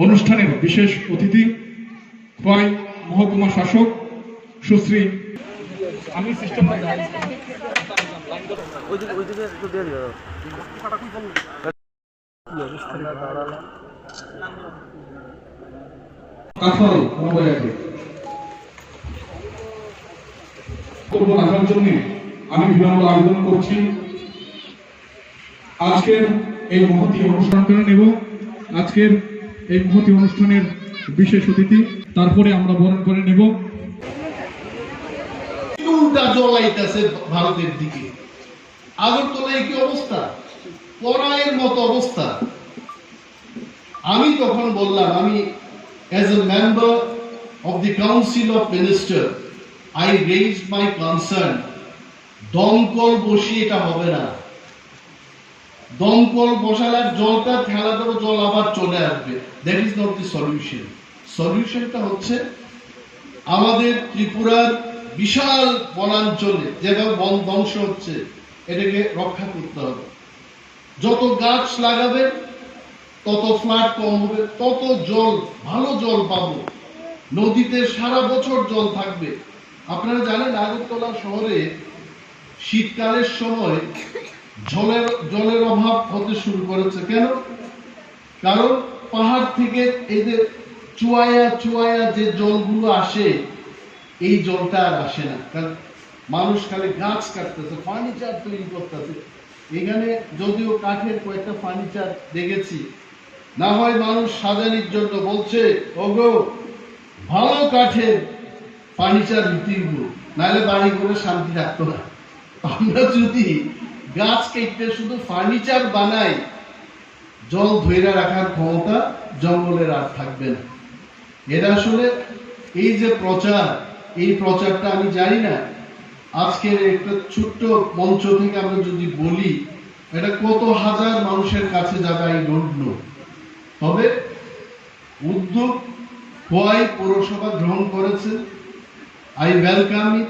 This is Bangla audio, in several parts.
অনুষ্ঠানের বিশেষ অতিথি খোয়াই মহকুমা শাসক সুশ্রী আমি সিস্টেম রাখার জন্য আমি বিনম্র আবেদন করছি। আজকের এই মহতী অনুষ্ঠান করে নেব। আজকের এই মহতী অনুষ্ঠানের বিশেষ অতিথি, তারপরে আমরা বরণ করে নেব। জ্বলাইতেছে ভারতের দিকে, আগরতলায় কি অবস্থা, পরায়ের মতো অবস্থা। আমি তখন বললাম, আমি as a member of the Council of Ministers, I raised my concern. দমকল বসিয়ে এটা হবে না। দমকল বসালার জলটা ঠেলা দেবো, জল আবার চলে আসবে। That is not the solution. সলিউশনটা হচ্ছে আমাদের ত্রিপুরার বিশাল বনাঞ্চলে যেভাবে বন ধ্বংস হচ্ছে, এটাকে রক্ষা করতে হবে। যত গাছ লাগাবে তত ফ্লাড কম হবে, তত জল, ভালো জল পাবো। নদীতে সারা বছর জল থাকবে। আপনারা জানেন আগরতলা শহরে শীতকালের সময় জলের অভাব হতে শুরু করেছে। কেন? কারণ পাহাড় থেকে এই যে চুয়ায়া যে জলগুলো আসে, এই জলটা আর আসে না। কারণ মানুষ খালি গাছ কাটতেছে, ফার্নিচার তৈরি করতেছে। এখানে যদিও কাঠের কয়েকটা ফার্নিচার দেখেছি, না হয় মানুষ সাজানির জন্য বলছে, ওগো ভালো কাঠের ফার্নিচার বিক্রিগুলো, নাহলে বাড়ি করে শান্তি রাখতো না। আমরা যদি গাছ কেটে শুধু ফার্নিচার বানাই, জল ধরে রাখার ক্ষমতা জঙ্গলের আর থাকবে না। এরা আসলে এই যে প্রচার, এই প্রচারটা আমি জানি না আজকের একটা ছোট্ট মঞ্চ থেকে আমরা যদি বলি, এটা কত হাজার মানুষের কাছে যাবে আই ডোন্ট নো। তবে উদ্যোগ খোয়াই পৌরসভা গ্রহণ করেছে, আই ওয়েলকাম ইট।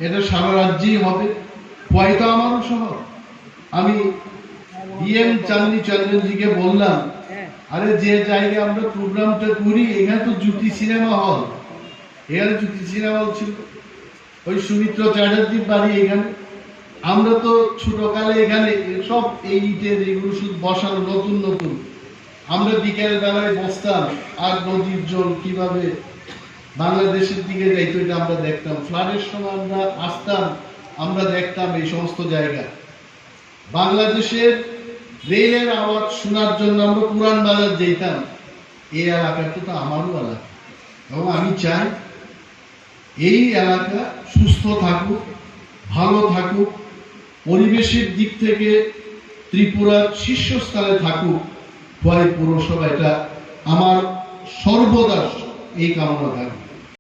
এটা সারা রাজ্যেই হবে। খোয়াই তো আমারও শহর। আমি ডিএম চাঁদনী চন্দ্রনজিকে বললাম, আরে যে জায়গায় আমরা প্রোগ্রামটা করি, এখানে তো জ্যোতি সিনেমা হল, এখানে জ্যোতি সিনেমা হল ছিল, ওই সুমিত্র চ্যাটার্জির বাড়ি এখানে। আমরা তো ছোটকালে এখানে সব এই ইটের এগুলো শুধু বসানো, নতুন নতুন। আমরা বিকেল বেলায় বসতাম আর নদীর জল কিভাবে বাংলাদেশের দিকে যাইতো এটা আমরা দেখতাম। ফ্লাডের সময় আমরা আসতাম, আমরা দেখতাম এই সমস্ত জায়গা। বাংলাদেশের রেলের আওয়াজ শোনার জন্য আমরা পুরান বাজার যেতাম। এই এলাকাটা তো আমারও এলাকা, এবং আমি চাই এই এলাকা সুস্থ থাকুক, ভালো থাকুক, পরিবেশের দিক থেকে ত্রিপুরার শীর্ষস্থানে থাকুক খোয়াই পৌরসভা। এটা আমার সর্বদা এই কামনা থাকবে।